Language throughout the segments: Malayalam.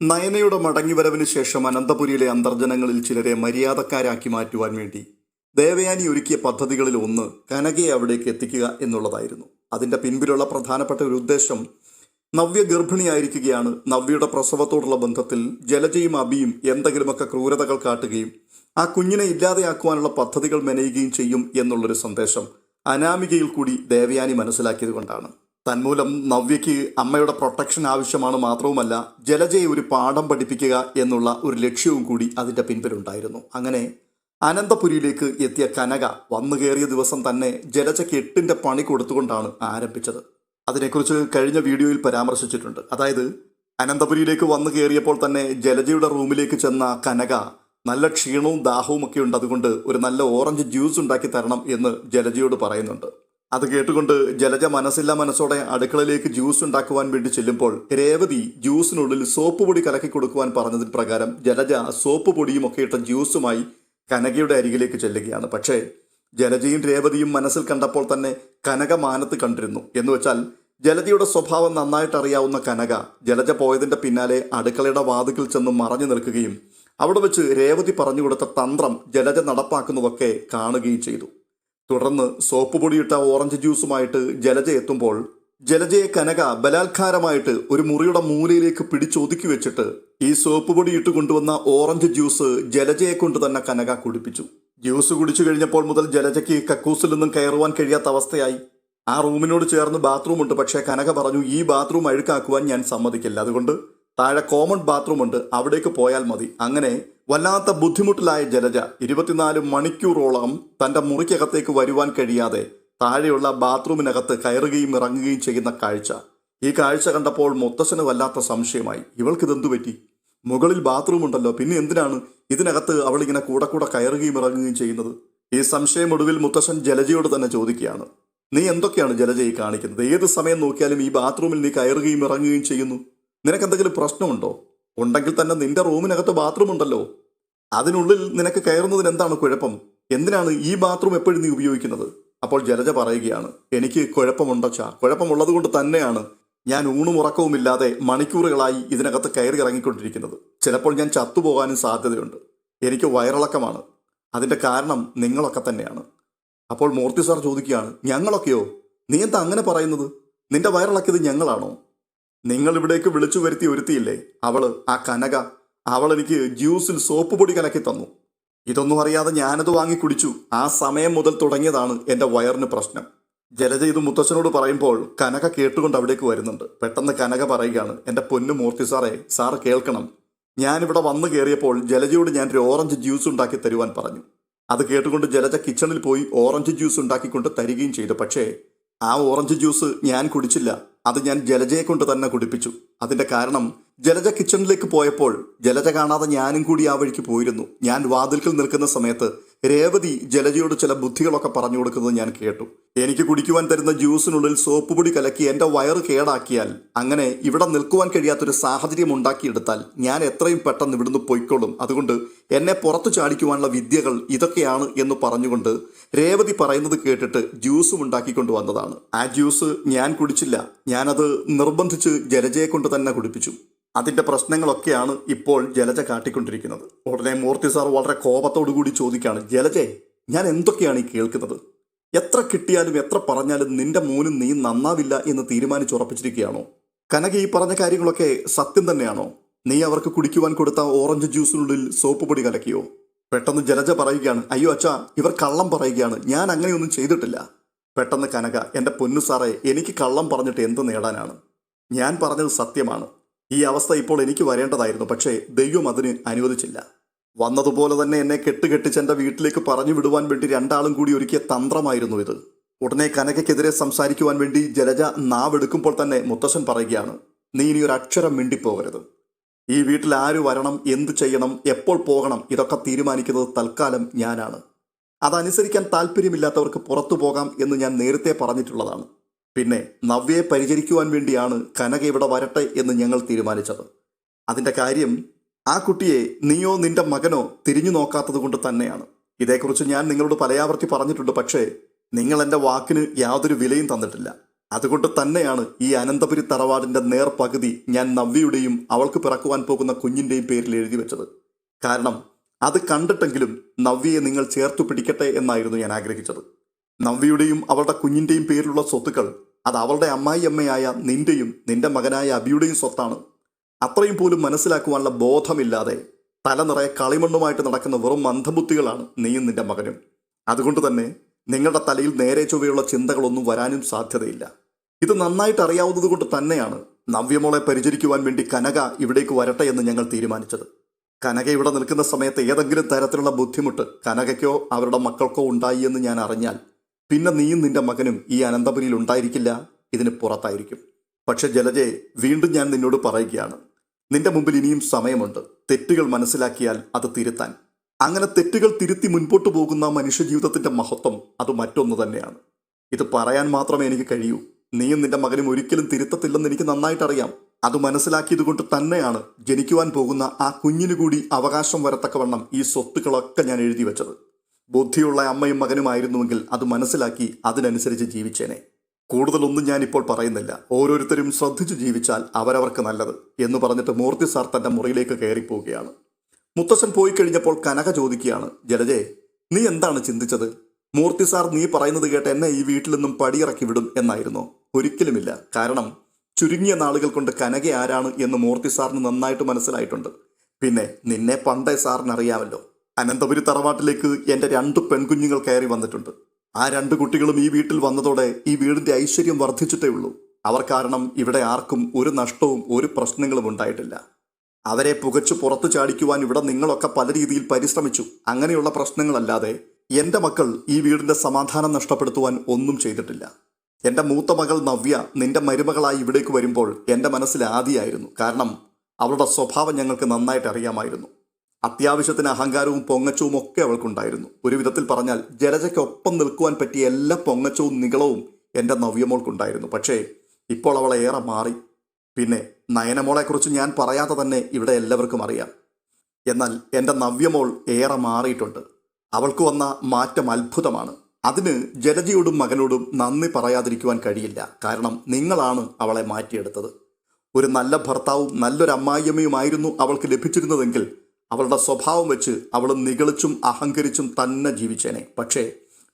നയനയുടെ മടങ്ങിവരവിന് ശേഷം അനന്തപുരിയിലെ അന്തർജനങ്ങളിൽ ചിലരെ മര്യാദക്കാരാക്കി മാറ്റുവാൻ വേണ്ടി ദേവയാനി ഒരുക്കിയ പദ്ധതികളിൽ ഒന്ന് കനകയെ അവിടേക്ക് എത്തിക്കുക എന്നുള്ളതായിരുന്നു. അതിൻ്റെ പിൻപിലുള്ള പ്രധാനപ്പെട്ട ഒരു ഉദ്ദേശം, നവ്യ ഗർഭിണിയായിരിക്കുകയാണ്. നവ്യയുടെ പ്രസവത്തോടുള്ള ബന്ധത്തിൽ ജലജയും അബിയും എന്തെങ്കിലുമൊക്കെ ക്രൂരതകൾ കാട്ടുകയും ആ കുഞ്ഞിനെ ഇല്ലാതെയാക്കുവാനുള്ള പദ്ധതികൾ മെനയുകയും ചെയ്യും എന്നുള്ളൊരു സന്ദേശം അനാമികയിൽ കൂടി ദേവയാനി മനസ്സിലാക്കിയത് കൊണ്ടാണ്. തന്മൂലം നവ്യയ്ക്ക് അമ്മയുടെ പ്രൊട്ടക്ഷൻ ആവശ്യമാണ്, മാത്രവുമല്ല ജലജയെ ഒരു പാഠം പഠിപ്പിക്കുക എന്നുള്ള ഒരു ലക്ഷ്യവും കൂടി അതിൻ്റെ പിൻപിലുണ്ടായിരുന്നു. അങ്ങനെ അനന്തപുരിയിലേക്ക് എത്തിയ കനക വന്നു കയറിയ ദിവസം തന്നെ ജലജയ്ക്ക് 8ന്റെ പണി കൊടുത്തുകൊണ്ടാണ് ആരംഭിച്ചത്. അതിനെക്കുറിച്ച് കഴിഞ്ഞ വീഡിയോയിൽ പരാമർശിച്ചിട്ടുണ്ട്. അതായത് അനന്തപുരിയിലേക്ക് വന്നു കയറിയപ്പോൾ തന്നെ ജലജയുടെ റൂമിലേക്ക് ചെന്ന കനക നല്ല ക്ഷീണവും ദാഹവും ഒക്കെ ഉണ്ട്, അതുകൊണ്ട് ഒരു നല്ല ഓറഞ്ച് ജ്യൂസ് ഉണ്ടാക്കി തരണം എന്ന് ജലജയോട് പറയുന്നുണ്ട്. അത് കേട്ടുകൊണ്ട് ജലജ മനസ്സില്ലാ മനസ്സോടെ അടുക്കളയിലേക്ക് ജ്യൂസ് ഉണ്ടാക്കുവാൻ വേണ്ടി ചെല്ലുമ്പോൾ രേവതി ജ്യൂസിനുള്ളിൽ സോപ്പ് പൊടി കലക്കി കൊടുക്കുവാൻ പറഞ്ഞതിന് പ്രകാരം ജലജ സോപ്പ് പൊടിയും ഒക്കെ ഇട്ട ജ്യൂസുമായി കനകയുടെ അരികിലേക്ക് ചെല്ലുകയാണ്. പക്ഷേ ജലജയും രേവതിയും മനസ്സിൽ കണ്ടപ്പോൾ തന്നെ കനക മാനത്ത് കണ്ടിരുന്നു. എന്ന് വെച്ചാൽ ജലജയുടെ സ്വഭാവം നന്നായിട്ട് അറിയാവുന്ന കനക ജലജ പോയതിൻ്റെ പിന്നാലെ അടുക്കളയുടെ വാതിൽക്കൽ ചെന്ന് മറഞ്ഞു നിൽക്കുകയും അവിടെ വെച്ച് രേവതി പറഞ്ഞുകൊടുത്ത തന്ത്രം ജലജ നടപ്പാക്കുന്നതൊക്കെ കാണുകയും ചെയ്തു. തുടർന്ന് സോപ്പ് പൊടിയിട്ട ഓറഞ്ച് ജ്യൂസുമായിട്ട് ജലജ എത്തുമ്പോൾ ജലജയെ കനക ബലാത്കാരമായിട്ട് ഒരു മുറിയുടെ മൂലയിലേക്ക് പിടിച്ചൊതുക്കി വെച്ചിട്ട് ഈ സോപ്പ് പൊടി ഇട്ട് കൊണ്ടുവന്ന ഓറഞ്ച് ജ്യൂസ് ജലജയെ കൊണ്ട് തന്നെ കനക കുടിപ്പിച്ചു. ജ്യൂസ് കുടിച്ചു കഴിഞ്ഞപ്പോൾ മുതൽ ജലജയ്ക്ക് കക്കൂസിൽ നിന്നും കയറുവാൻ കഴിയാത്ത അവസ്ഥയായി. ആ റൂമിനോട് ചേർന്ന് ബാത്റൂമുണ്ട്. പക്ഷേ കനക പറഞ്ഞു, ഈ ബാത്റൂം അഴുക്കാക്കുവാൻ ഞാൻ സമ്മതിക്കില്ല, അതുകൊണ്ട് താഴെ കോമൺ ബാത്റൂം ഉണ്ട്, അവിടേക്ക് പോയാൽ മതി. അങ്ങനെ വല്ലാത്ത ബുദ്ധിമുട്ടിലായ ജലജ 24 മണിക്കൂറോളം തൻ്റെ മുറിക്കകത്തേക്ക് വരുവാൻ കഴിയാതെ താഴെയുള്ള ബാത്റൂമിനകത്ത് കയറുകയും ഇറങ്ങുകയും ചെയ്യുന്ന കാഴ്ച. ഈ കാഴ്ച കണ്ടപ്പോൾ മുത്തശ്ശന് വല്ലാത്ത സംശയമായി. ഇവൾക്കിതെന്തു പറ്റി? മുകളിൽ ബാത്റൂം ഉണ്ടല്ലോ, പിന്നെ എന്തിനാണ് ഇതിനകത്ത് അവളിങ്ങനെ കൂടെ കൂടെ കയറുകയും ഇറങ്ങുകയും ചെയ്യുന്നത്? ഈ സംശയം ഒടുവിൽ മുത്തശ്ശൻ ജലജയോട് തന്നെ ചോദിക്കുകയാണ്, നീ എന്തൊക്കെയാണ് ജലജ ഈ കാണിക്കുന്നത്? ഏത് സമയം നോക്കിയാലും ഈ ബാത്റൂമിൽ നീ കയറുകയും ഇറങ്ങുകയും ചെയ്യുന്നു. നിനക്കെന്തെങ്കിലും പ്രശ്നമുണ്ടോ? ഉണ്ടെങ്കിൽ തന്നെ നിന്റെ റൂമിനകത്ത് ബാത്റൂം ഉണ്ടല്ലോ, അതിനുള്ളിൽ നിനക്ക് കയറുന്നതിന് എന്താണ് കുഴപ്പം? എന്തിനാണ് ഈ ബാത്റൂം എപ്പോഴും നീ ഉപയോഗിക്കുന്നത്? അപ്പോൾ ജലജ പറയുകയാണ്, എനിക്ക് കുഴപ്പമുണ്ടച്ചാ, കുഴപ്പമുള്ളത് കൊണ്ട് തന്നെയാണ് ഞാൻ ഊണും ഉറക്കവുമില്ലാതെ മണിക്കൂറുകളായി ഇതിനകത്ത് കയറി ഇറങ്ങിക്കൊണ്ടിരിക്കുന്നത്. ചിലപ്പോൾ ഞാൻ ചത്തുപോകാനും സാധ്യതയുണ്ട്. എനിക്ക് വയറിളക്കമാണ്, അതിൻ്റെ കാരണം നിങ്ങളൊക്കെ തന്നെയാണ്. അപ്പോൾ മൂർത്തി സാർ ചോദിക്കുകയാണ്, ഞങ്ങളൊക്കെയോ? നീ എന്താ അങ്ങനെ പറയുന്നത്? നിന്റെ വയറിളക്കിയത് ഞങ്ങളാണോ? നിങ്ങൾ ഇവിടേക്ക് വിളിച്ചു വരുത്തി ഒരുത്തിയില്ലേ, ആ കനക, അവൾ എനിക്ക് ജ്യൂസിൽ സോപ്പ് പൊടി കലക്കി തന്നു. ഇതൊന്നും അറിയാതെ ഞാനത് വാങ്ങി കുടിച്ചു. ആ സമയം മുതൽ തുടങ്ങിയതാണ് എൻ്റെ വയറിന് പ്രശ്നം. ജലജ ഇത് മുത്തച്ഛനോട് പറയുമ്പോൾ കനക കേട്ടുകൊണ്ട് അവിടേക്ക് വരുന്നുണ്ട്. പെട്ടെന്ന് കനക പറയുകയാണ്, എൻ്റെ പൊന്നു മൂർത്തി സാറേ, സാറ് കേൾക്കണം, ഞാനിവിടെ വന്നു കയറിയപ്പോൾ ജലജയോട് ഞാൻ ഒരു ഓറഞ്ച് ജ്യൂസ് ഉണ്ടാക്കി തരുവാൻ പറഞ്ഞു. അത് കേട്ടുകൊണ്ട് ജലജ കിച്ചണിൽ പോയി ഓറഞ്ച് ജ്യൂസ് ഉണ്ടാക്കിക്കൊണ്ട് തരികയും ചെയ്തു. പക്ഷേ ആ ഓറഞ്ച് ജ്യൂസ് ഞാൻ കുടിച്ചില്ല, അത് ഞാൻ ജലജയെ കൊണ്ട് തന്നെ കുടിപ്പിച്ചു. അതിൻ്റെ കാരണം ജലജ കിച്ചണിലേക്ക് പോയപ്പോൾ ജലജ കാണാതെ ഞാനും കൂടി ആ വഴിക്ക് പോയിരുന്നു. ഞാൻ വാതിൽക്കൽ നിൽക്കുന്ന സമയത്ത് രേവതി ജലജയോട് ചില ബുദ്ധികളൊക്കെ പറഞ്ഞു കൊടുക്കുന്നത് ഞാൻ കേട്ടു. എനിക്ക് കുടിക്കുവാൻ തരുന്ന ജ്യൂസിനുള്ളിൽ സോപ്പ് പൊടി കലക്കി എൻ്റെ വയറ് കേടാക്കിയാൽ, അങ്ങനെ ഇവിടെ നിൽക്കുവാൻ കഴിയാത്തൊരു സാഹചര്യം ഉണ്ടാക്കിയെടുത്താൽ ഞാൻ എത്രയും പെട്ടെന്ന് ഇവിടുന്ന് പൊയ്ക്കൊള്ളും. അതുകൊണ്ട് എന്നെ പുറത്തു ചാടിക്കുവാനുള്ള വിദ്യകൾ ഇതൊക്കെയാണ് എന്ന് പറഞ്ഞുകൊണ്ട് രേവതി പറയുന്നത് കേട്ടിട്ട് ജ്യൂസും ഉണ്ടാക്കിക്കൊണ്ട് വന്നതാണ്. ആ ജ്യൂസ് ഞാൻ കുടിച്ചില്ല, ഞാനത് നിർബന്ധിച്ച് ജലജയെ കൊണ്ട് തന്നെ കുടിപ്പിച്ചു. അതിൻ്റെ പ്രശ്നങ്ങളൊക്കെയാണ് ഇപ്പോൾ ജലജ കാട്ടിക്കൊണ്ടിരിക്കുന്നത്. ഉടനെ മൂർത്തി സാർ വളരെ കോപത്തോടു കൂടി ചോദിക്കുകയാണ്, ജലജെ, ഞാൻ എന്തൊക്കെയാണ് ഈ കേൾക്കുന്നത്? എത്ര കിട്ടിയാലും എത്ര പറഞ്ഞാലും നിന്റെ മോനും നീ നന്നാവില്ല എന്ന് തീരുമാനിച്ചുറപ്പിച്ചിരിക്കുകയാണോ? കനക ഈ പറഞ്ഞ കാര്യങ്ങളൊക്കെ സത്യം തന്നെയാണോ? നീ അവർക്ക് കുടിക്കുവാൻ കൊടുത്ത ഓറഞ്ച് ജ്യൂസിനുള്ളിൽ സോപ്പ് പൊടി കലക്കിയോ? പെട്ടെന്ന് ജലജ പറയുകയാണ്, അയ്യോ അച്ഛാ, ഇവർ കള്ളം പറയുകയാണ്, ഞാൻ അങ്ങനെയൊന്നും ചെയ്തിട്ടില്ല. പെട്ടെന്ന് കനക, എൻ്റെ പൊന്നു സാറേ, എനിക്ക് കള്ളം പറഞ്ഞിട്ട് എന്ത് നേടാനാണ്? ഞാൻ പറഞ്ഞത് സത്യമാണ്. ഈ അവസ്ഥ ഇപ്പോൾ എനിക്ക് വരേണ്ടതായിരുന്നു, പക്ഷേ ദൈവം അതിന് അനുവദിച്ചില്ല. വന്നതുപോലെ തന്നെ എന്നെ കെട്ടുകെട്ടിച്ച് എൻ്റെ വീട്ടിലേക്ക് പറഞ്ഞു വിടുവാൻ വേണ്ടി രണ്ടാളും കൂടി ഒരുക്കിയ തന്ത്രമായിരുന്നു ഇത്. ഉടനെ കനകയ്ക്കെതിരെ സംസാരിക്കുവാൻ വേണ്ടി ജലജ നാവെടുക്കുമ്പോൾ തന്നെ മുത്തശ്ശൻ പറയുകയാണ്, നീ ഇനി ഒരു അക്ഷരം മിണ്ടിപ്പോകരുത്. ഈ വീട്ടിൽ ആര് വരണം, എന്ത് ചെയ്യണം, എപ്പോൾ പോകണം, ഇതൊക്കെ തീരുമാനിക്കുന്നത് തൽക്കാലം ഞാനാണ്. അതനുസരിക്കാൻ താല്പര്യമില്ലാത്തവർക്ക് പുറത്തു പോകാം എന്ന് ഞാൻ നേരത്തെ പറഞ്ഞിട്ടുള്ളതാണ്. പിന്നെ നവ്യയെ പരിചരിക്കുവാൻ വേണ്ടിയാണ് കനക ഇവിടെ വരട്ടെ എന്ന് ഞങ്ങൾ തീരുമാനിച്ചത്. അതിൻ്റെ കാര്യം ആ കുട്ടിയെ നീയോ നിന്റെ മകനോ തിരിഞ്ഞു നോക്കാത്തത് കൊണ്ട് തന്നെയാണ്. ഇതേക്കുറിച്ച് ഞാൻ നിങ്ങളോട് പലയാവർത്തി പറഞ്ഞിട്ടുണ്ട്, പക്ഷേ നിങ്ങൾ എൻ്റെ വാക്കിന് യാതൊരു വിലയും തന്നിട്ടില്ല. അതുകൊണ്ട് തന്നെയാണ് ഈ അനന്തപുരി തറവാടിന്റെ നേർപകുതി ഞാൻ നവ്യയുടെയും അവൾക്ക് പിറക്കുവാൻ പോകുന്ന കുഞ്ഞിന്റെയും പേരിൽ എഴുതി വെച്ചത്. കാരണം അത് കണ്ടിട്ടെങ്കിലും നവ്യയെ നിങ്ങൾ ചേർത്തു പിടിക്കട്ടെ എന്നായിരുന്നു ഞാൻ ആഗ്രഹിച്ചത്. നവ്യയുടെയും അവളുടെ കുഞ്ഞിന്റെയും പേരിലുള്ള സ്വത്തുക്കൾ അത് അവളുടെ അമ്മായിയമ്മയായ നിന്റെയും നിന്റെ മകനായ അബിയുടെയും സ്വത്താണ്. അത്രയും പോലും മനസ്സിലാക്കുവാനുള്ള ബോധമില്ലാതെ തല നിറയെ കളിമണ്ണുമായിട്ട് നടക്കുന്ന വെറും മന്ദബുദ്ധികളാണ് നീയും നിന്റെ മകനും. അതുകൊണ്ട് തന്നെ നിങ്ങളുടെ തലയിൽ നേരെ ചൊവ്വയുള്ള ചിന്തകളൊന്നും വരാനും സാധ്യതയില്ല. ഇത് നന്നായിട്ട് അറിയാവുന്നത് കൊണ്ട് തന്നെയാണ് നവ്യമോളെ പരിചരിക്കുവാൻ വേണ്ടി കനക ഇവിടേക്ക് വരട്ടെ എന്ന് ഞങ്ങൾ തീരുമാനിച്ചത്. കനക ഇവിടെ നിൽക്കുന്ന സമയത്ത് ഏതെങ്കിലും തരത്തിലുള്ള ബുദ്ധിമുട്ട് കനകയ്ക്കോ അവരുടെ മക്കൾക്കോ ഉണ്ടായി എന്ന് ഞാൻ അറിഞ്ഞാൽ പിന്നെ നീയും നിന്റെ മകനും ഈ അനന്തപുരിയിൽ ഉണ്ടായിരിക്കില്ല, ഇതിന് പുറത്തായിരിക്കും. പക്ഷെ ജലജയെ, വീണ്ടും ഞാൻ നിന്നോട് പറയുകയാണ്, നിന്റെ മുമ്പിൽ ഇനിയും സമയമുണ്ട്. തെറ്റുകൾ മനസ്സിലാക്കിയാൽ അത് തിരുത്താൻ. അങ്ങനെ തെറ്റുകൾ തിരുത്തി മുൻപോട്ട് പോകുന്ന മനുഷ്യജീവിതത്തിന്റെ മഹത്വം അത് മറ്റൊന്നു തന്നെയാണ്. ഇത് പറയാൻ മാത്രമേ എനിക്ക് കഴിയൂ. നീയും നിന്റെ മകനും ഒരിക്കലും തിരുത്തത്തില്ലെന്ന് എനിക്ക് നന്നായിട്ടറിയാം. അത് മനസ്സിലാക്കിയത് കൊണ്ട് തന്നെയാണ് ജനിക്കുവാൻ പോകുന്ന ആ കുഞ്ഞിനു കൂടി അവകാശം വരത്തക്കവണ്ണം ഈ സ്വത്തുക്കളൊക്കെ ഞാൻ എഴുതി വെച്ചത്. ബുദ്ധിയുള്ള അമ്മയും മകനുമായിരുന്നുവെങ്കിൽ അത് മനസ്സിലാക്കി അതിനനുസരിച്ച് ജീവിച്ചേനെ. കൂടുതലൊന്നും ഞാനിപ്പോൾ പറയുന്നില്ല. ഓരോരുത്തരും ശ്രദ്ധിച്ചു ജീവിച്ചാൽ അവരവർക്ക് നല്ലത് എന്ന് പറഞ്ഞിട്ട് മൂർത്തി സാർ തന്റെ മുറിയിലേക്ക് കയറിപ്പോവുകയാണ്. മുത്തശ്ശൻ പോയി കഴിഞ്ഞപ്പോൾ കനക ചോദിക്കുകയാണ്, ജലജെ, നീ എന്താണ് ചിന്തിച്ചത്? മൂർത്തി സാർ നീ പറയുന്നത് കേട്ട് എന്നെ ഈ വീട്ടിൽ നിന്നും പടിയിറക്കി വിടും എന്നായിരുന്നോ? ഒരിക്കലുമില്ല. കാരണം ചുരുങ്ങിയ നാളുകൾ കൊണ്ട് കനക ആരാണ് എന്ന് മൂർത്തി സാറിന് നന്നായിട്ട് മനസ്സിലായിട്ടുണ്ട്. പിന്നെ നിന്നെ പണ്ടേ സാറിനറിയാമല്ലോ. അനന്തപുരി തറവാട്ടിലേക്ക് എൻ്റെ 2 പെൺകുഞ്ഞുങ്ങൾ കയറി വന്നിട്ടുണ്ട്. ആ 2 കുട്ടികളും ഈ വീട്ടിൽ വന്നതോടെ ഈ വീടിന്റെ ഐശ്വര്യം വർദ്ധിച്ചിട്ടേ ഉള്ളൂ. അവർ കാരണം ഇവിടെ ആർക്കും ഒരു നഷ്ടവും ഒരു പ്രശ്നങ്ങളും ഉണ്ടായിട്ടില്ല. അവരെ പുകച്ചു പുറത്തു ചാടിക്കുവാൻ ഇവിടെ നിങ്ങളൊക്കെ പല രീതിയിൽ പരിശ്രമിച്ചു. അങ്ങനെയുള്ള പ്രശ്നങ്ങളല്ലാതെ എൻ്റെ മക്കൾ ഈ വീടിന്റെ സമാധാനം നഷ്ടപ്പെടുത്തുവാൻ ഒന്നും ചെയ്തിട്ടില്ല. എൻ്റെ മൂത്ത മകൾ നവ്യ നിന്റെ മരുമകളായി ഇവിടേക്ക് വരുമ്പോൾ എൻ്റെ മനസ്സിൽ ആദിയായിരുന്നു. കാരണം അവളുടെ സ്വഭാവം ഞങ്ങൾക്ക് നന്നായിട്ട് അറിയാമായിരുന്നു. അത്യാവശ്യത്തിന് അഹങ്കാരവും പൊങ്ങച്ചവും ഒക്കെ അവൾക്കുണ്ടായിരുന്നു. ഒരു വിധത്തിൽ പറഞ്ഞാൽ ജലജയ്ക്കൊപ്പം നിൽക്കുവാൻ പറ്റിയ എല്ലാ പൊങ്ങച്ചവും നികളവും എൻ്റെ നവ്യമോൾക്കുണ്ടായിരുന്നു. പക്ഷേ ഇപ്പോൾ അവൾ ഏറെ മാറി. പിന്നെ നയനമോളെക്കുറിച്ച് ഞാൻ പറയാതെ തന്നെ ഇവിടെ എല്ലാവർക്കും അറിയാം. എന്നാൽ എൻ്റെ നവ്യമോൾ ഏറെ മാറിയിട്ടുണ്ട്. അവൾക്ക് വന്ന മാറ്റം അത്ഭുതമാണ്. അതിന് ജലജയോടും മകനോടും നന്ദി പറയാതിരിക്കുവാൻ കഴിയില്ല. കാരണം നിങ്ങളാണ് അവളെ മാറ്റിയെടുത്തത്. ഒരു നല്ല ഭർത്താവും നല്ലൊരു അമ്മായിയമ്മയുമായിരുന്നു അവൾക്ക് ലഭിച്ചിരുന്നതെങ്കിൽ അവളുടെ സ്വഭാവം വെച്ച് അവൾ നിഗളിച്ചും അഹങ്കരിച്ചും തന്നെ ജീവിച്ചേനെ. പക്ഷേ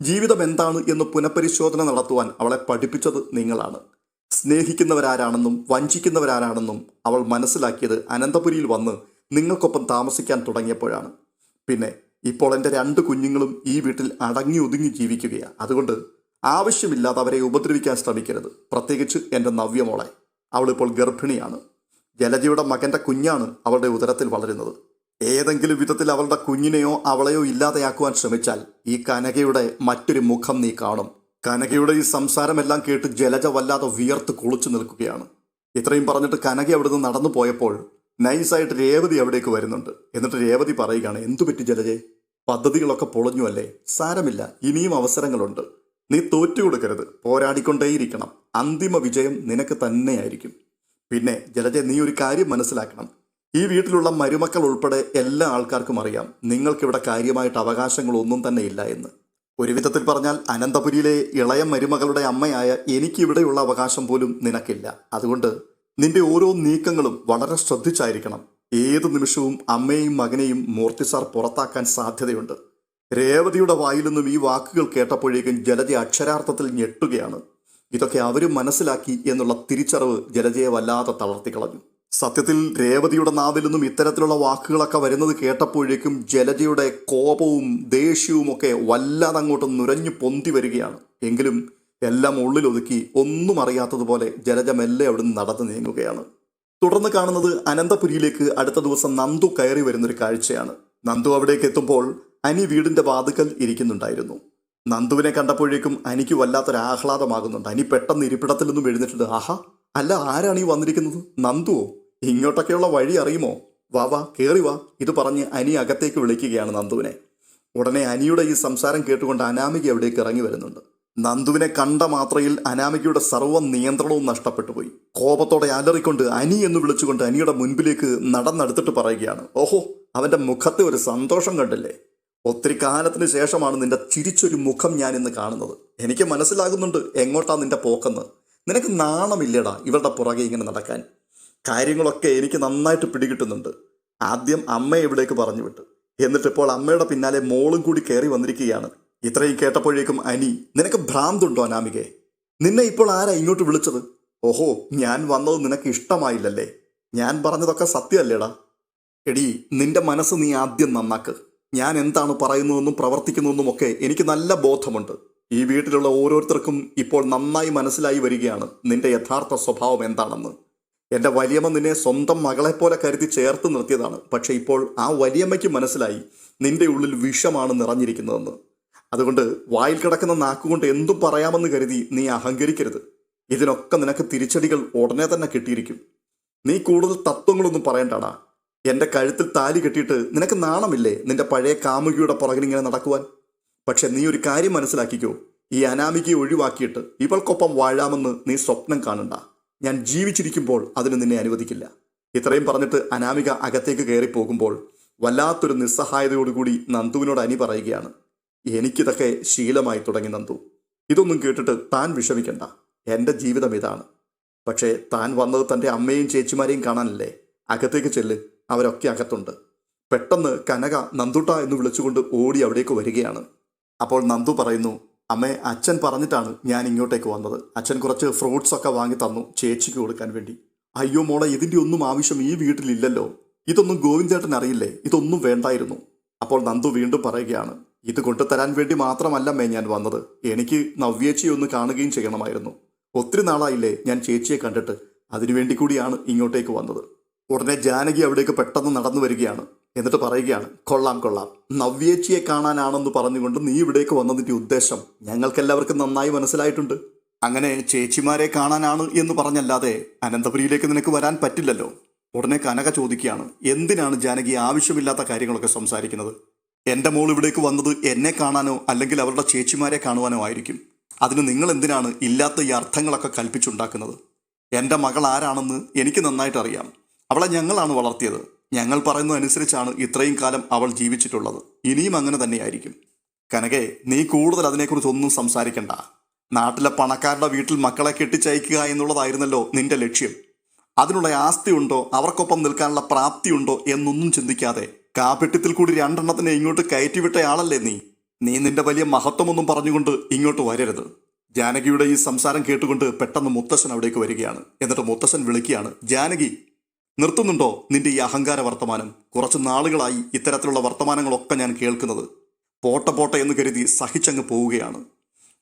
ജീവിതം എന്താണ് എന്ന് പുനഃപരിശോധന നടത്തുവാൻ അവളെ പഠിപ്പിച്ചത് നിങ്ങളാണ്. സ്നേഹിക്കുന്നവരാരാണെന്നും വഞ്ചിക്കുന്നവരാരാണെന്നും അവൾ മനസ്സിലാക്കിയത് അനന്തപുരിയിൽ വന്ന് നിങ്ങൾക്കൊപ്പം താമസിക്കാൻ തുടങ്ങിയപ്പോഴാണ്. പിന്നെ ഇപ്പോൾ എൻ്റെ 2 കുഞ്ഞുങ്ങളും ഈ വീട്ടിൽ അടങ്ങി ഒതുങ്ങി ജീവിക്കുകയാണ്. അതുകൊണ്ട് ആവശ്യമില്ലാതെ അവരെ ഉപദ്രവിക്കാൻ ശ്രമിക്കരുത്. പ്രത്യേകിച്ച് എൻ്റെ നവ്യമോളെ. അവളിപ്പോൾ ഗർഭിണിയാണ്. ജലജയുടെ മകൻ്റെ കുഞ്ഞാണ് അവളുടെ ഉദരത്തിൽ വളരുന്നത്. ഏതെങ്കിലും വിധത്തിൽ അവളുടെ കുഞ്ഞിനെയോ അവളെയോ ഇല്ലാതെയാക്കുവാൻ ശ്രമിച്ചാൽ ഈ കനകയുടെ മറ്റൊരു മുഖം നീ കാണും. കനകയുടെ ഈ സംസാരമെല്ലാം കേട്ട് ജലജ വല്ലാതെ വിയർത്ത് കുളിച്ചു നിൽക്കുകയാണ്. ഇത്രയും പറഞ്ഞിട്ട് കനക അവിടുന്ന് നടന്നു പോയപ്പോൾ നൈസായിട്ട് രേവതി അവിടേക്ക് വരുന്നുണ്ട്. എന്നിട്ട് രേവതി പറയുകയാണ്, എന്തു പറ്റി ജലജെ? പദ്ധതികളൊക്കെ പൊളഞ്ഞു അല്ലേ? സാരമില്ല, ഇനിയും അവസരങ്ങളുണ്ട്. നീ തോറ്റുകൊടുക്കരുത്, പോരാടിക്കൊണ്ടേയിരിക്കണം. അന്തിമ വിജയം നിനക്ക് തന്നെയായിരിക്കും. പിന്നെ ജലജെ, നീ ഒരു കാര്യം മനസ്സിലാക്കണം. ഈ വീട്ടിലുള്ള മരുമക്കൾ ഉൾപ്പെടെ എല്ലാ ആൾക്കാർക്കും അറിയാം നിങ്ങൾക്കിവിടെ കാര്യമായിട്ട് അവകാശങ്ങളൊന്നും തന്നെ ഇല്ല എന്ന്. ഒരു വിധത്തിൽ പറഞ്ഞാൽ അനന്തപുരിയിലെ ഇളയ മരുമകളുടെ അമ്മയായ എനിക്കിവിടെയുള്ള അവകാശം പോലും നിനക്കില്ല. അതുകൊണ്ട് നിന്റെ ഓരോ നീക്കങ്ങളും വളരെ ശ്രദ്ധിച്ചായിരിക്കണം. ഏതു നിമിഷവും അമ്മയെയും മകനെയും മൂർത്തി സാർ പുറത്താക്കാൻ സാധ്യതയുണ്ട്. രേവതിയുടെ വായിൽ നിന്നും ഈ വാക്കുകൾ കേട്ടപ്പോഴേക്കും ജലജ അക്ഷരാർത്ഥത്തിൽ ഞെട്ടുകയാണ്. ഇതൊക്കെ അവരും മനസ്സിലാക്കി എന്നുള്ള തിരിച്ചറിവ് ജലജയെ വല്ലാതെ തളർത്തിക്കളഞ്ഞു. സത്യത്തിൽ രേവതിയുടെ നാവിൽ നിന്നും ഇത്തരത്തിലുള്ള വാക്കുകളൊക്കെ വരുന്നത് കേട്ടപ്പോഴേക്കും ജലജയുടെ കോപവും ദേഷ്യവും ഒക്കെ വല്ലാതെ അങ്ങോട്ട് നുരഞ്ഞു പൊന്തി വരികയാണ്. എങ്കിലും എല്ലാം ഉള്ളിലൊതുക്കി ഒന്നും അറിയാത്തതുപോലെ ജലജ മെല്ലെ അവിടുന്ന് നടന്നു നീങ്ങുകയാണ്. തുടർന്ന് കാണുന്നത് അനന്തപുരിയിലേക്ക് അടുത്ത ദിവസം നന്ദു കയറി വരുന്നൊരു കാഴ്ചയാണ്. നന്ദു അവിടേക്ക് എത്തുമ്പോൾ അനി വീടിന്റെ വാതുക്കൽ ഇരിക്കുന്നുണ്ടായിരുന്നു. നന്ദുവിനെ കണ്ടപ്പോഴേക്കും അനിക്ക് വല്ലാത്തൊരു ആഹ്ലാദമാകുന്നുണ്ട്. അനി പെട്ടെന്ന് ഇരിപ്പിടത്തിൽ നിന്നും എഴുന്നേറ്റിട്ട്, ആഹാ, അല്ല, ആരാണ് ഈ വന്നിരിക്കുന്നത്? നന്ദുവോ? ഇങ്ങോട്ടൊക്കെയുള്ള വഴി അറിയുമോ? വാ വാ, കേറി വാ. ഇത് പറഞ്ഞ് അനി അകത്തേക്ക് വിളിക്കുകയാണ് നന്ദുവിനെ. ഉടനെ അനിയുടെ ഈ സംസാരം കേട്ടുകൊണ്ട് അനാമിക അവിടേക്ക് ഇറങ്ങി വരുന്നുണ്ട്. നന്ദുവിനെ കണ്ട മാത്രയിൽ അനാമികയുടെ സർവ്വ നിയന്ത്രണവും നഷ്ടപ്പെട്ടു പോയി. കോപത്തോടെ അലറിക്കൊണ്ട് അനി എന്ന് വിളിച്ചുകൊണ്ട് അനിയുടെ മുൻപിലേക്ക് നടന്നെടുത്തിട്ട് പറയുകയാണ്, ഓഹോ, അവന്റെ മുഖത്തെ ഒരു സന്തോഷം കണ്ടില്ലേ? ഒത്തിരി കാലത്തിന് ശേഷമാണ് നിന്റെ ചിരിച്ചൊരു മുഖം ഞാൻ ഇന്ന് കാണുന്നത്. എനിക്ക് മനസ്സിലാകുന്നുണ്ട് എങ്ങോട്ടാ നിന്റെ പോക്കെന്ന്. നിനക്ക് നാണമില്ലടാ ഇവളുടെ പുറകെ ഇങ്ങനെ നടക്കാൻ? കാര്യങ്ങളൊക്കെ എനിക്ക് നന്നായിട്ട് പിടികിട്ടുന്നുണ്ട്. ആദ്യം അമ്മയെ ഇവിടേക്ക് പറഞ്ഞു വിട്ടു, എന്നിട്ടിപ്പോൾ അമ്മയുടെ പിന്നാലെ മോളും കൂടി കയറി വന്നിരിക്കുകയാണ്. ഇത്രയും കേട്ടപ്പോഴേക്കും അനി, നിനക്ക് ഭ്രാന്തുണ്ടോ അനാമികയെ? നിന്നെ ഇപ്പോൾ ആരാ ഇങ്ങോട്ട് വിളിച്ചത്? ഓഹോ, ഞാൻ വന്നത് നിനക്ക് ഇഷ്ടമായില്ലല്ലേ? ഞാൻ പറഞ്ഞതൊക്കെ സത്യമല്ലേടാ? എടീ, നിന്റെ മനസ്സ് നീ ആദ്യം നന്നാക്ക്. ഞാൻ എന്താണ് പറയുന്നതെന്നും പ്രവർത്തിക്കുന്നതെന്നും ഒക്കെ എനിക്ക് നല്ല ബോധമുണ്ട്. ഈ വീട്ടിലുള്ള ഓരോരുത്തർക്കും ഇപ്പോൾ നന്നായി മനസ്സിലായി വരികയാണ് നിന്റെ യഥാർത്ഥ സ്വഭാവം എന്താണെന്ന്. എൻ്റെ വലിയമ്മ നിന്നെ സ്വന്തം മകളെപ്പോലെ കരുതി ചേർത്ത് നിർത്തിയതാണ്. പക്ഷെ ഇപ്പോൾ ആ വലിയമ്മയ്ക്ക് മനസ്സിലായി നിന്റെ ഉള്ളിൽ വിഷമാണ് നിറഞ്ഞിരിക്കുന്നതെന്ന്. അതുകൊണ്ട് വായിൽ കിടക്കുന്ന നാക്കുകൊണ്ട് എന്തും പറയാമെന്ന് കരുതി നീ അഹങ്കരിക്കരുത്. ഇതിനൊക്കെ നിനക്ക് തിരിച്ചടികൾ ഉടനെ തന്നെ കിട്ടിയിരിക്കും. നീ കൂടുതൽ തത്വങ്ങളൊന്നും പറയണ്ടാടാ. എൻ്റെ കഴുത്തിൽ താലി കെട്ടിയിട്ട് നിനക്ക് നാണമില്ലേ നിന്റെ പഴയ കാമുകിയുടെ പുറകിലിങ്ങനെ നടക്കുവാൻ? പക്ഷെ നീ ഒരു കാര്യം മനസ്സിലാക്കിക്കോ, ഈ അനാമികയെ ഒഴിവാക്കിയിട്ട് ഇവൾക്കൊപ്പം വാഴാമെന്ന് നീ സ്വപ്നം കാണണ്ട. ഞാൻ ജീവിച്ചിരിക്കുമ്പോൾ അതിന് നിന്നെ അനുവദിക്കില്ല. ഇത്രയും പറഞ്ഞിട്ട് അനാമിക അകത്തേക്ക് കയറി പോകുമ്പോൾ വല്ലാത്തൊരു നിസ്സഹായതയോടുകൂടി നന്ദുവിനോട് അനി പറയുകയാണ്, എനിക്കിതൊക്കെ ശീലമായി തുടങ്ങി നന്ദു. ഇതൊന്നും കേട്ടിട്ട് താൻ വിഷമിക്കണ്ട. എൻ്റെ ജീവിതം ഇതാണ്. പക്ഷേ താൻ വന്നത് തൻ്റെ അമ്മയും ചേച്ചിമാരെയും കാണാനല്ലേ? അകത്തേക്ക് ചെല്ല്, അവരൊക്കെ അകത്തുണ്ട്. പെട്ടെന്ന് കനക നന്ദുട്ട എന്ന് വിളിച്ചുകൊണ്ട് ഓടി അവിടേക്ക് വരികയാണ്. അപ്പോൾ നന്ദു പറയുന്നു, അമ്മേ, അച്ഛൻ പറഞ്ഞിട്ടാണ് ഞാൻ ഇങ്ങോട്ടേക്ക് വന്നത്. അച്ഛൻ കുറച്ച് ഫ്രൂട്ട്സ് ഒക്കെ വാങ്ങി തന്നു ചേച്ചിക്ക് കൊടുക്കാൻ വേണ്ടി. അയ്യോ മോളെ, ഇതിൻ്റെ ഒന്നും ആവശ്യം ഈ വീട്ടിലില്ലല്ലോ. ഇതൊന്നും ഗോവിന്ദേട്ടൻ അറിയില്ലേ? ഇതൊന്നും വേണ്ടായിരുന്നു. അപ്പോൾ നന്ദു വീണ്ടും പറയുകയാണ്, ഇത് കൊണ്ടുതരാൻ വേണ്ടി മാത്രമല്ലമ്മേ ഞാൻ വന്നത്. എനിക്ക് നവ്യേച്ചിയെ ഒന്ന് കാണുകയും ചെയ്യണമായിരുന്നു. ഒത്തിരി നാളായില്ലേ ഞാൻ ചേച്ചിയെ കണ്ടിട്ട്. അതിനുവേണ്ടി കൂടിയാണ് ഇങ്ങോട്ടേക്ക് വന്നത്. ഉടനെ ജാനകി അവിടേക്ക് പെട്ടെന്ന് നടന്നു വരികയാണ്. എന്നിട്ട് പറയുകയാണ്, കൊള്ളാം കൊള്ളാം, നവ്യേച്ചിയെ കാണാനാണെന്ന് പറഞ്ഞുകൊണ്ട് നീ ഇവിടേക്ക് വന്നതിൻ്റെ ഉദ്ദേശം ഞങ്ങൾക്കെല്ലാവർക്കും നന്നായി മനസ്സിലായിട്ടുണ്ട്. അങ്ങനെ ചേച്ചിമാരെ കാണാനാണ് എന്ന് പറഞ്ഞല്ലാതെ അനന്തപുരിയിലേക്ക് നിനക്ക് വരാൻ പറ്റില്ലല്ലോ. ഉടനെ കനക ചോദിക്കുകയാണ്, എന്തിനാണ് ജാനകി ആവശ്യമില്ലാത്ത കാര്യങ്ങളൊക്കെ സംസാരിക്കുന്നത്? എൻ്റെ മോൾ ഇവിടേക്ക് വന്നത് എന്നെ കാണാനോ അല്ലെങ്കിൽ അവരുടെ ചേച്ചിമാരെ കാണുവാനോ ആയിരിക്കും. അതിന് നിങ്ങൾ എന്തിനാണ് ഇല്ലാത്ത ഈ അർത്ഥങ്ങളൊക്കെ കൽപ്പിച്ചുണ്ടാക്കുന്നത്? എൻ്റെ മകൾ ആരാണെന്ന് എനിക്ക് നന്നായിട്ട് അറിയാം. അവളെ ഞങ്ങളാണ് വളർത്തിയത്. ഞങ്ങൾ പറയുന്നതനുസരിച്ചാണ് ഇത്രയും കാലം അവൾ ജീവിച്ചിട്ടുള്ളത്. ഇനിയും അങ്ങനെ തന്നെയായിരിക്കും. കനകെ, നീ കൂടുതൽ അതിനെക്കുറിച്ചൊന്നും സംസാരിക്കണ്ട. നാട്ടിലെ പണക്കാരുടെ വീട്ടിൽ മക്കളെ കെട്ടിച്ചയക്കുക എന്നുള്ളതായിരുന്നല്ലോ നിന്റെ ലക്ഷ്യം. അതിനുള്ള ആസ്തിയുണ്ടോ, അവർക്കൊപ്പം നിൽക്കാനുള്ള പ്രാപ്തിയുണ്ടോ എന്നൊന്നും ചിന്തിക്കാതെ കാപ്പെട്ടിത്തിൽ കൂടി രണ്ടെണ്ണത്തിനെ ഇങ്ങോട്ട് കയറ്റിവിട്ടയാളല്ലേ നീ. നീ നിന്റെ വലിയ മഹത്വമൊന്നും പറഞ്ഞുകൊണ്ട് ഇങ്ങോട്ട് വരരുത്. ജാനകിയുടെ ഈ സംസാരം കേട്ടുകൊണ്ട് പെട്ടെന്ന് മുത്തശ്ശൻ അവിടേക്ക് വരികയാണ്. എന്നിട്ട് മുത്തശ്ശൻ വിളിക്കുകയാണ്, ജാനകി, നിർത്തുന്നുണ്ടോ നിന്റെ ഈ അഹങ്കാര വർത്തമാനം? കുറച്ച് നാളുകളായി ഇത്തരത്തിലുള്ള വർത്തമാനങ്ങളൊക്കെ ഞാൻ കേൾക്കുന്നത്. പോട്ടെ എന്ന് കരുതി സഹിച്ചങ്ങ് പോവുകയാണ്.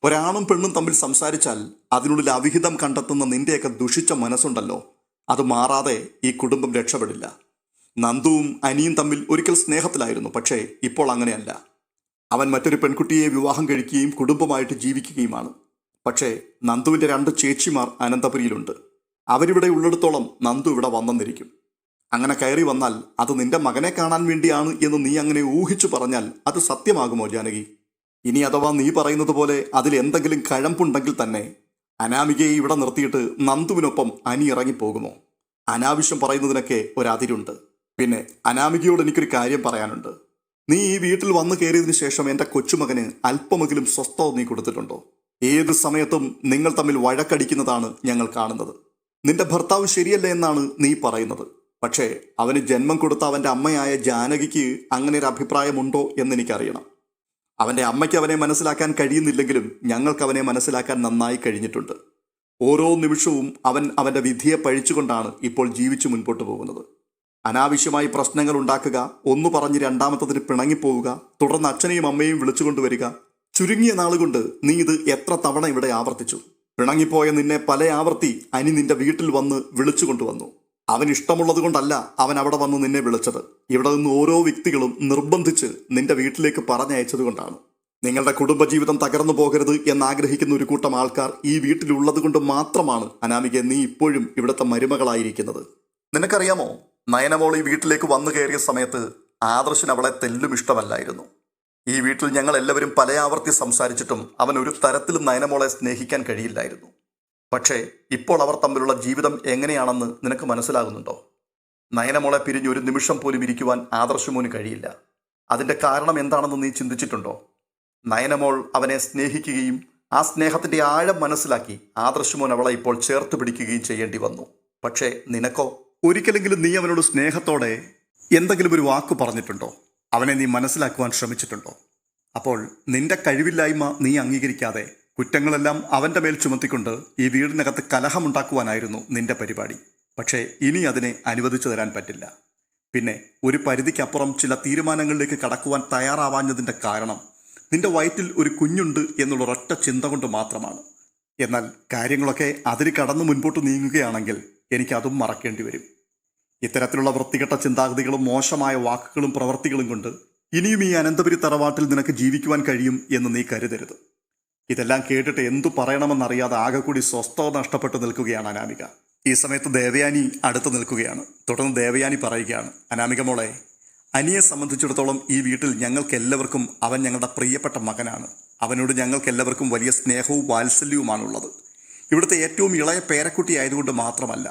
ഒരാണും പെണ്ണും തമ്മിൽ സംസാരിച്ചാൽ അതിനുള്ളിൽ അവിഹിതം കണ്ടെത്തുന്ന നിന്റെയൊക്കെ ദുഷിച്ച മനസ്സുണ്ടല്ലോ, അത് മാറാതെ ഈ കുടുംബം രക്ഷപ്പെടില്ല. നന്ദുവും അനിയും തമ്മിൽ ഒരിക്കൽ സ്നേഹത്തിലായിരുന്നു. പക്ഷേ ഇപ്പോൾ അങ്ങനെയല്ല. അവൻ മറ്റൊരു പെൺകുട്ടിയെ വിവാഹം കഴിക്കുകയും കുടുംബമായിട്ട് ജീവിക്കുകയുമാണ്. പക്ഷേ നന്ദുവിൻ്റെ 2 ചേച്ചിമാർ അനന്തപുരിയിലുണ്ട്. അവരിവിടെ ഉള്ളിടത്തോളം നന്ദു ഇവിടെ വന്നെന്നിരിക്കും. അങ്ങനെ കയറി വന്നാൽ അത് നിന്റെ മകനെ കാണാൻ വേണ്ടിയാണ് എന്ന് നീ അങ്ങനെ ഊഹിച്ചു പറഞ്ഞാൽ അത് സത്യമാകുമോ ജാനകി? ഇനി അഥവാ നീ പറയുന്നത് പോലെ അതിൽ എന്തെങ്കിലും കഴമ്പുണ്ടെങ്കിൽ തന്നെ അനാമികയെ ഇവിടെ നിർത്തിയിട്ട് നന്ദുവിനൊപ്പം അനി ഇറങ്ങിപ്പോകുമോ? അനാവശ്യം പറയുന്നതിനൊക്കെ ഒരതിരുണ്ട്. പിന്നെ അനാമികയോട് എനിക്കൊരു കാര്യം പറയാനുണ്ട്. നീ ഈ വീട്ടിൽ വന്നു കയറിയതിനു ശേഷം എൻ്റെ കൊച്ചുമകന് അല്പമെങ്കിലും സ്വസ്ഥത നീ കൊടുത്തിട്ടുണ്ടോ? ഏത് സമയത്തും നിങ്ങൾ തമ്മിൽ വഴക്കടിക്കുന്നതാണ് ഞങ്ങൾ കാണുന്നത്. നിന്റെ ഭർത്താവ് ശരിയല്ല എന്നാണ് നീ പറയുന്നത്. പക്ഷേ അവന് ജന്മം കൊടുത്ത അവൻ്റെ അമ്മയായ ജാനകിക്ക് അങ്ങനെ ഒരു അഭിപ്രായമുണ്ടോ എന്നെനിക്കറിയണം. അവൻ്റെ അമ്മയ്ക്ക് അവനെ മനസ്സിലാക്കാൻ കഴിയുന്നില്ലെങ്കിലും ഞങ്ങൾക്ക് അവനെ മനസ്സിലാക്കാൻ നന്നായി കഴിഞ്ഞിട്ടുണ്ട്. ഓരോ നിമിഷവും അവൻ അവൻ്റെ വിധിയെ പഴിച്ചുകൊണ്ടാണ് ഇപ്പോൾ ജീവിച്ചു മുൻപോട്ട് പോകുന്നത്. അനാവശ്യമായി പ്രശ്നങ്ങൾ ഉണ്ടാക്കുക, ഒന്ന് പറഞ്ഞ് രണ്ടാമത്തതിന് പിണങ്ങിപ്പോവുക, തുടർന്ന് അച്ഛനെയും അമ്മയെയും വിളിച്ചുകൊണ്ടുവരിക. ചുരുങ്ങിയ നാളുകൊണ്ട് നീ ഇത് എത്ര തവണ ഇവിടെ ആവർത്തിച്ചു? പിണങ്ങിപ്പോയ നിന്നെ പല ആവർത്തി അനി നിന്റെ വീട്ടിൽ വന്ന് വിളിച്ചുകൊണ്ടുവന്നു. അവൻ ഇഷ്ടമുള്ളത് കൊണ്ടല്ല അവൻ അവിടെ വന്ന് നിന്നെ വിളിച്ചത്. ഇവിടെ നിന്ന് ഓരോ വ്യക്തികളും നിർബന്ധിച്ച് നിന്റെ വീട്ടിലേക്ക് പറഞ്ഞയച്ചത് കൊണ്ടാണ്. നിങ്ങളുടെ കുടുംബജീവിതം തകർന്നു പോകരുത് എന്നാഗ്രഹിക്കുന്ന ഒരു കൂട്ടം ആൾക്കാർ ഈ വീട്ടിലുള്ളത് കൊണ്ട് മാത്രമാണ് അനാമിക നീ ഇപ്പോഴും ഇവിടുത്തെ മരുമകളായിരിക്കുന്നത്. നിനക്കറിയാമോ, നയനമോൾ ഈ വീട്ടിലേക്ക് വന്നു കയറിയ സമയത്ത് ആദർശിന് അവളെ തെല്ലും ഇഷ്ടമല്ലായിരുന്നു. ഈ വീട്ടിൽ ഞങ്ങൾ എല്ലാവരും പല ആവർത്തി സംസാരിച്ചിട്ടും അവൻ ഒരു തരത്തിലും നയനമോളെ സ്നേഹിക്കാൻ കഴിയില്ലായിരുന്നു. പക്ഷേ ഇപ്പോൾ അവർ തമ്മിലുള്ള ജീവിതം എങ്ങനെയാണെന്ന് നിനക്ക് മനസ്സിലാകുന്നുണ്ടോ? നയനമോളെ പിരിഞ്ഞ് ഒരു നിമിഷം പോലും ഇരിക്കുവാൻ ആദർശമോന് കഴിയില്ല. അതിൻ്റെ കാരണം എന്താണെന്ന് നീ ചിന്തിച്ചിട്ടുണ്ടോ? നയനമോൾ അവനെ സ്നേഹിക്കുകയും ആ സ്നേഹത്തിന്റെ ആഴം മനസ്സിലാക്കി ആദർശമോൻ അവളെ ഇപ്പോൾ ചേർത്ത് പിടിക്കുകയും ചെയ്യേണ്ടി വന്നു. പക്ഷേ നിനക്കോ? ഒരിക്കലെങ്കിലും നീ അവനോട് സ്നേഹത്തോടെ എന്തെങ്കിലും ഒരു വാക്ക് പറഞ്ഞിട്ടുണ്ടോ? അവനെ നീ മനസ്സിലാക്കുവാൻ ശ്രമിച്ചിട്ടുണ്ടോ? അപ്പോൾ നിന്റെ കഴിവില്ലായ്മ നീ അംഗീകരിക്കാതെ കുറ്റങ്ങളെല്ലാം അവന്റെ മേൽ ചുമത്തിക്കൊണ്ട് ഈ വീടിനകത്ത് കലഹമുണ്ടാക്കുവാനായിരുന്നു നിന്റെ പരിപാടി. പക്ഷേ ഇനി അതിനെ അനുവദിച്ചു തരാൻ പറ്റില്ല. പിന്നെ ഒരു പരിധിക്കപ്പുറം ചില തീരുമാനങ്ങളിലേക്ക് കടക്കുവാൻ തയ്യാറാവാഞ്ഞതിൻ്റെ കാരണം നിന്റെ വയറ്റിൽ ഒരു കുഞ്ഞുണ്ട് എന്നുള്ള ഒരൊറ്റ ചിന്ത കൊണ്ട് മാത്രമാണ്. എന്നാൽ കാര്യങ്ങളൊക്കെ അതിന് കടന്നു മുൻപോട്ട് നീങ്ങുകയാണെങ്കിൽ എനിക്കതും മറക്കേണ്ടി വരും. ഇത്തരത്തിലുള്ള വൃത്തികെട്ട ചിന്താഗതികളും മോശമായ വാക്കുകളും പ്രവൃത്തികളും കൊണ്ട് ഇനിയും ഈ അനന്തപുരി തറവാട്ടിൽ നിനക്ക് ജീവിക്കുവാൻ കഴിയും എന്ന് നീ കരുതരുത്. ഇതെല്ലാം കേട്ടിട്ട് എന്തു പറയണമെന്നറിയാതെ ആകെ കൂടി സ്വസ്ഥത നഷ്ടപ്പെട്ടു നിൽക്കുകയാണ് അനാമിക. ഈ സമയത്ത് ദേവയാനി അടുത്ത് നിൽക്കുകയാണ്. തുടർന്ന് ദേവയാനി പറയുകയാണ്, അനാമിക മോളെ, അനിയെ സംബന്ധിച്ചിടത്തോളം ഈ വീട്ടിൽ ഞങ്ങൾക്കെല്ലാവർക്കും അവൻ ഞങ്ങളുടെ പ്രിയപ്പെട്ട മകനാണ്. അവനോട് ഞങ്ങൾക്കെല്ലാവർക്കും വലിയ സ്നേഹവും വാത്സല്യവുമാണുള്ളത്. ഇവിടുത്തെ ഏറ്റവും ഇളയ പേരക്കുട്ടി ആയതുകൊണ്ട് മാത്രമല്ല,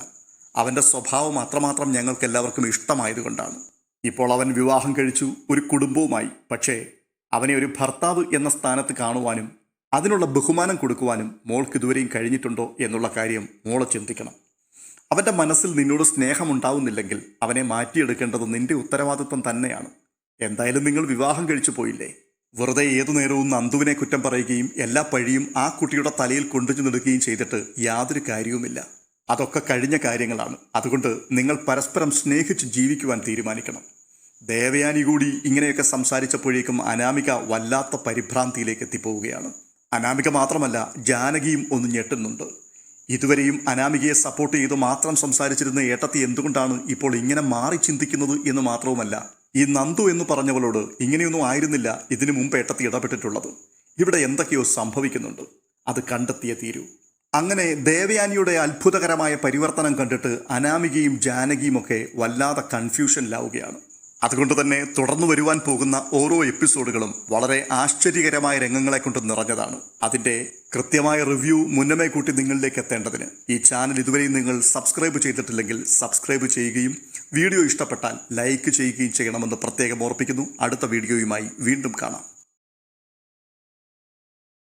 അവൻ്റെ സ്വഭാവം അത്രമാത്രം ഞങ്ങൾക്കെല്ലാവർക്കും ഇഷ്ടമായതുകൊണ്ടാണ്. ഇപ്പോൾ അവൻ വിവാഹം കഴിച്ചു, ഒരു കുടുംബവുമായി. പക്ഷേ അവനെ ഒരു ഭർത്താവ് എന്ന സ്ഥാനത്ത് കാണുവാനും അതിനുള്ള ബഹുമാനം കൊടുക്കുവാനും മോൾക്ക് ഇതുവരെയും കഴിഞ്ഞിട്ടുണ്ടോ എന്നുള്ള കാര്യം മോളെ ചിന്തിക്കണം. അവൻ്റെ മനസ്സിൽ നിന്നോട് സ്നേഹമുണ്ടാവുന്നില്ലെങ്കിൽ അവനെ മാറ്റിയെടുക്കേണ്ടത് നിന്റെ ഉത്തരവാദിത്വം തന്നെയാണ്. എന്തായാലും നിങ്ങൾ വിവാഹം കഴിച്ചു പോയില്ലേ? വെറുതെ ഏതു നേരവും നന്ദുവിനെ കുറ്റം പറയുകയും എല്ലാ പഴിയും ആ കുട്ടിയുടെ തലയിൽ കൊണ്ടുചെന്നിടുകയും ചെയ്തിട്ട് യാതൊരു കാര്യവുമില്ല. അതൊക്കെ കഴിഞ്ഞ കാര്യങ്ങളാണ്. അതുകൊണ്ട് നിങ്ങൾ പരസ്പരം സ്നേഹിച്ച് ജീവിക്കുവാൻ തീരുമാനിക്കണം. ദേവയാനി കൂടി ഇങ്ങനെയൊക്കെ സംസാരിച്ചപ്പോഴേക്കും അനാമിക വല്ലാത്ത പരിഭ്രാന്തിയിലേക്ക് എത്തിപ്പോവുകയാണ്. അനാമിക മാത്രമല്ല, ജാനകിയും ഒന്ന് ഞെട്ടുന്നുണ്ട്. ഇതുവരെയും അനാമികയെ സപ്പോർട്ട് ചെയ്ത് മാത്രം സംസാരിച്ചിരുന്ന ഏട്ടത്തി എന്തുകൊണ്ടാണ് ഇപ്പോൾ ഇങ്ങനെ മാറി ചിന്തിക്കുന്നത് എന്ന് മാത്രവുമല്ല, ഈ നന്ദു എന്ന് പറഞ്ഞവളോട് ഇങ്ങനെയൊന്നും ആയിരുന്നില്ല ഇതിനു മുമ്പ് ഏട്ടത്തി ഇടപെട്ടിട്ടുള്ളത്. ഇവിടെ എന്തൊക്കെയോ സംഭവിക്കുന്നുണ്ട്. അത് കണ്ടെത്തിയേ തീരൂ. അങ്ങനെ ദേവയാനിയുടെ അത്ഭുതകരമായ പരിവർത്തനം കണ്ടിട്ട് അനാമികയും ജാനകിയും ഒക്കെ വല്ലാതെ കൺഫ്യൂഷനിലാവുകയാണ്. അതുകൊണ്ട് തന്നെ തുടർന്നു വരുവാൻ പോകുന്ന ഓരോ എപ്പിസോഡുകളും വളരെ ആശ്ചര്യകരമായ രംഗങ്ങളെ കൊണ്ട് നിറഞ്ഞതാണ്. അതിൻ്റെ കൃത്യമായ റിവ്യൂ മുന്നമേ കൂട്ടി നിങ്ങളിലേക്ക് എത്തേണ്ടതിന് ഈ ചാനൽ ഇതുവരെയും നിങ്ങൾ സബ്സ്ക്രൈബ് ചെയ്തിട്ടില്ലെങ്കിൽ സബ്സ്ക്രൈബ് ചെയ്യുകയും വീഡിയോ ഇഷ്ടപ്പെട്ടാൽ ലൈക്ക് ചെയ്യുകയും ചെയ്യണമെന്ന് പ്രത്യേകം ഓർപ്പിക്കുന്നു. അടുത്ത വീഡിയോയുമായി വീണ്ടും കാണാം.